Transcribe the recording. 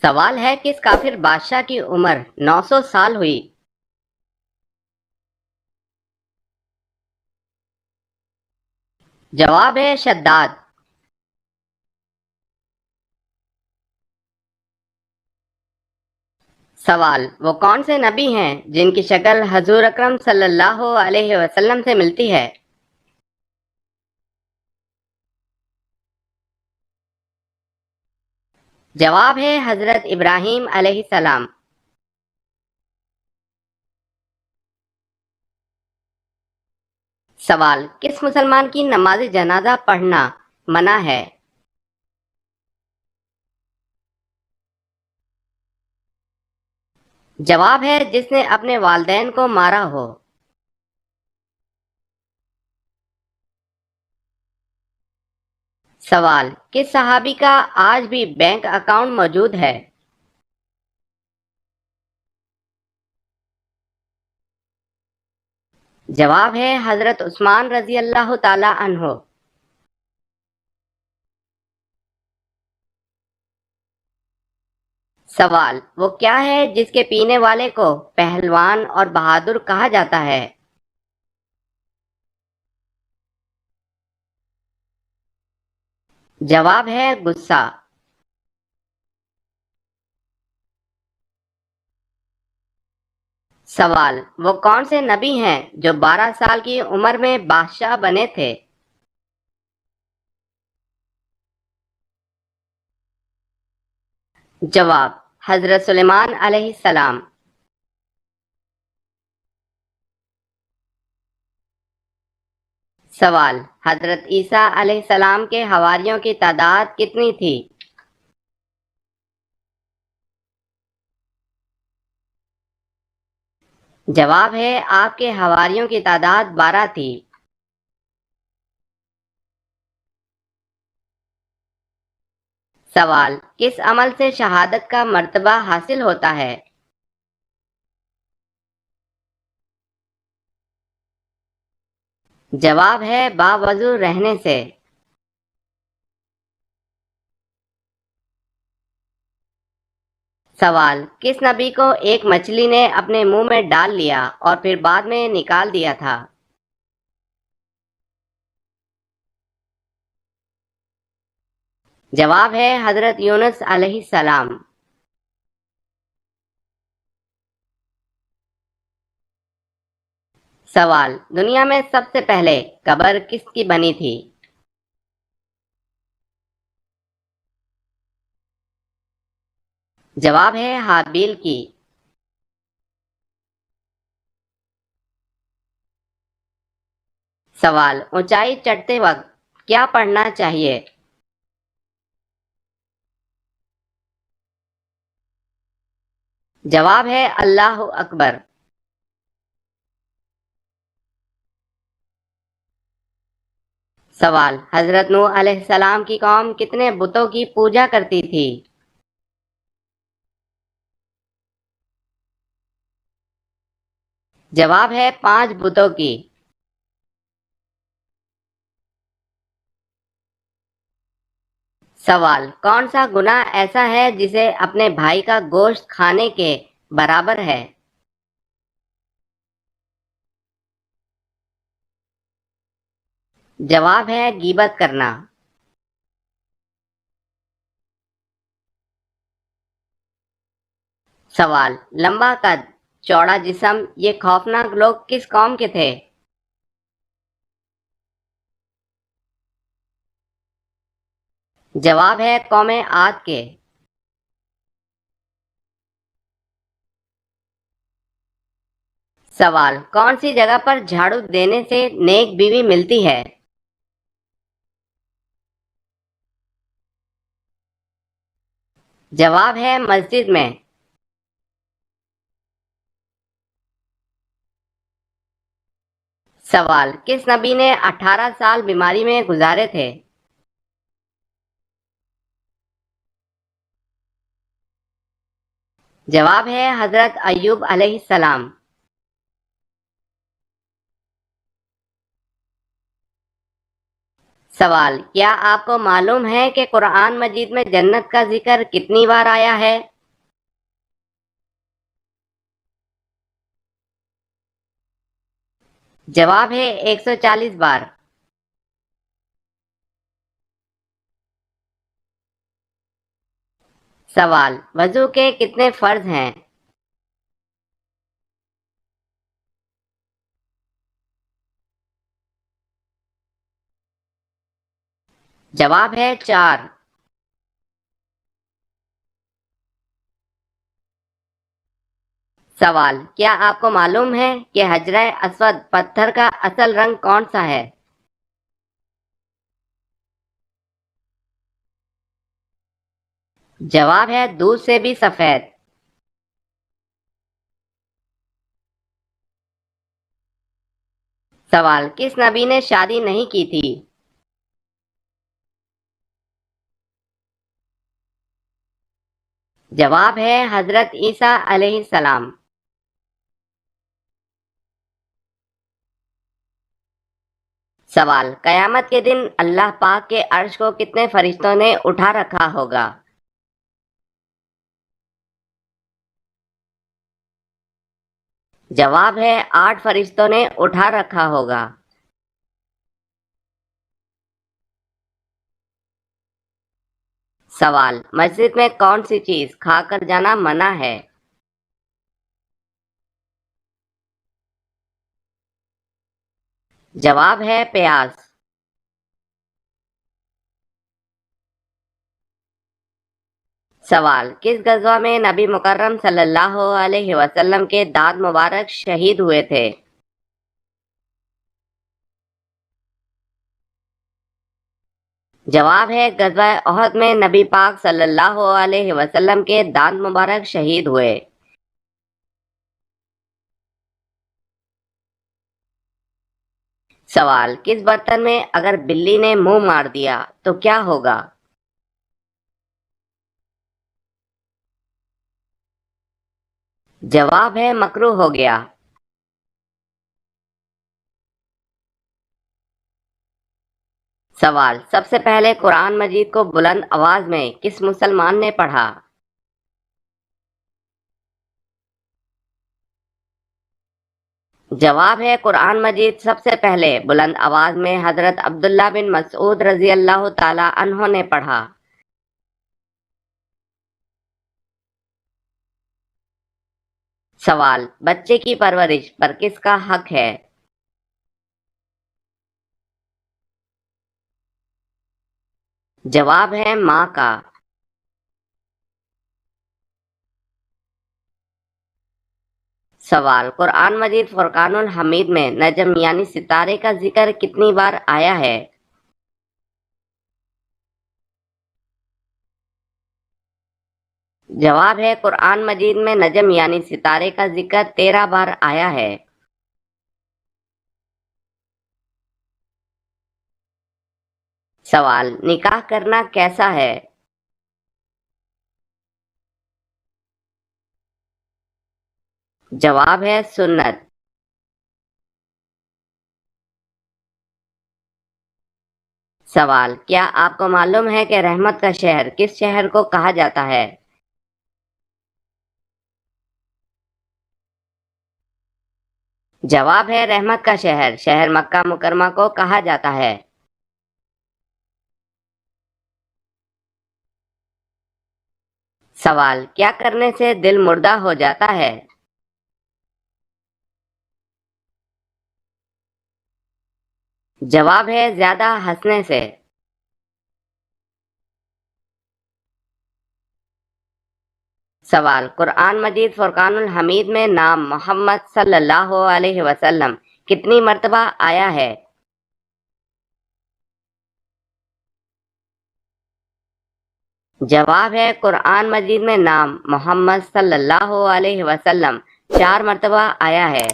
سوال ہے کس کافر بادشاہ کی عمر 900 سال ہوئی؟ جواب ہے شداد۔ سوال وہ کون سے نبی ہیں جن کی شکل حضور اکرم صلی اللہ علیہ وسلم سے ملتی ہے؟ جواب ہے حضرت ابراہیم علیہ السلام۔ سوال کس مسلمان کی نماز جنازہ پڑھنا منع ہے؟ جواب ہے جس نے اپنے والدین کو مارا ہو۔ سوال کس صحابی کا آج بھی بینک اکاؤنٹ موجود ہے؟ جواب ہے حضرت عثمان رضی اللہ تعالی عنہ۔ سوال وہ کیا ہے جس کے پینے والے کو پہلوان اور بہادر کہا جاتا ہے؟ جواب ہے غصہ۔ سوال وہ کون سے نبی ہیں جو 12 سال کی عمر میں بادشاہ بنے تھے؟ جواب حضرت سلیمان علیہ السلام۔ سوال حضرت عیسیٰ علیہ السلام کے حواریوں کی تعداد کتنی تھی؟ جواب ہے آپ کے حواریوں کی تعداد 12 تھی۔ سوال کس عمل سے شہادت کا مرتبہ حاصل ہوتا ہے؟ جواب ہے باوضو رہنے سے۔ سوال کس نبی کو ایک مچھلی نے اپنے منہ میں ڈال لیا اور پھر بعد میں نکال دیا تھا؟ جواب ہے حضرت یونس علیہ السلام۔ سوال دنیا میں سب سے پہلے قبر کس کی بنی تھی؟ جواب ہے حابیل کی۔ سوال اونچائی چڑھتے وقت کیا پڑھنا چاہیے؟ جواب ہے اللہ اکبر۔ سوال حضرت نوح علیہ السلام کی قوم کتنے بتوں کی پوجا کرتی تھی؟ جواب ہے 5 بتوں کی۔ سوال کون سا گناہ ایسا ہے جسے اپنے بھائی کا گوشت کھانے کے برابر ہے؟ جواب ہے غیبت کرنا۔ سوال لمبا قد چوڑا جسم یہ خوفناک لوگ کس قوم کے تھے؟ جواب ہے قوم عاد کے۔ سوال کون سی جگہ پر جھاڑو دینے سے نیک بیوی ملتی ہے؟ جواب ہے مسجد میں۔ سوال کس نبی نے 18 سال بیماری میں گزارے تھے؟ جواب ہے حضرت ایوب علیہ السلام۔ سوال کیا آپ کو معلوم ہے کہ قرآن مجید میں جنت کا ذکر کتنی بار آیا ہے؟ जवाब है 140 बार। सवाल, वजू के कितने फर्ज हैं? जवाब है 4। सवाल, क्या आपको मालूम है कि हजरे अस्वद पत्थर का असल रंग कौन सा है? जवाब है दूध से भी सफेद। सवाल, किस नबी ने शादी नहीं की थी? जवाब है हजरत ईसा अलैहिस्सलाम। सवाल, कयामत के दिन अल्लाह पाक के अर्श को कितने फरिश्तों ने उठा रखा होगा? जवाब है 8 फरिश्तों ने उठा रखा होगा। सवाल, मस्जिद में कौन सी चीज खाकर जाना मना है? जवाब है प्याज। सवाल, किस गज़वा में नबी मुकर्रम सल्लल्लाहु अलैहि वसल्लम के दांत मुबारक शहीद हुए थे? जवाब है गज़वा ओहद में नबी पाक सल्लल्लाहु अलैहि वसल्लम के दांत मुबारक शहीद हुए। सवाल, किस बर्तन में अगर बिल्ली ने मुंह मार दिया तो क्या होगा? जवाब है मकरूह हो गया। सवाल, सबसे पहले कुरान मजीद को बुलंद आवाज में किस मुसलमान ने पढ़ा? जवाब है कुरान मजीद सबसे पहले बुलंद आवाज में हजरत अब्दुल्ला बिन मसऊद रजी अल्लाह ताला अन्हो ने पढ़ा। सवाल, बच्चे की परवरिश पर किसका हक है? जवाब है माँ का। सवाल, कुरान मजीद फुरकानुल हमीद में नजम यानी सितारे का जिक्र कितनी बार आया है? जवाब है कुरान मजीद में नजम यानी सितारे का जिक्र 13 बार आया है। सवाल, निकाह करना कैसा है? जवाब है सुन्नत। सवाल, क्या आपको मालूम है कि रहमत का शहर किस शहर को कहा जाता है? जवाब है रहमत का शहर शहर मक्का मुकरमा को कहा जाता है। सवाल, क्या करने से दिल मुर्दा हो जाता है? जवाब है ज्यादा हंसने से। सवाल, कुरान मजीद फुरकानुल हमीद में नाम मोहम्मद सल्लल्लाहु अलैहि वसल्लम कितनी मर्तबा आया है? जवाब है कुरान मजीद में नाम मोहम्मद सल्लल्लाहु अलैहि वसल्लम 4 मर्तबा आया है।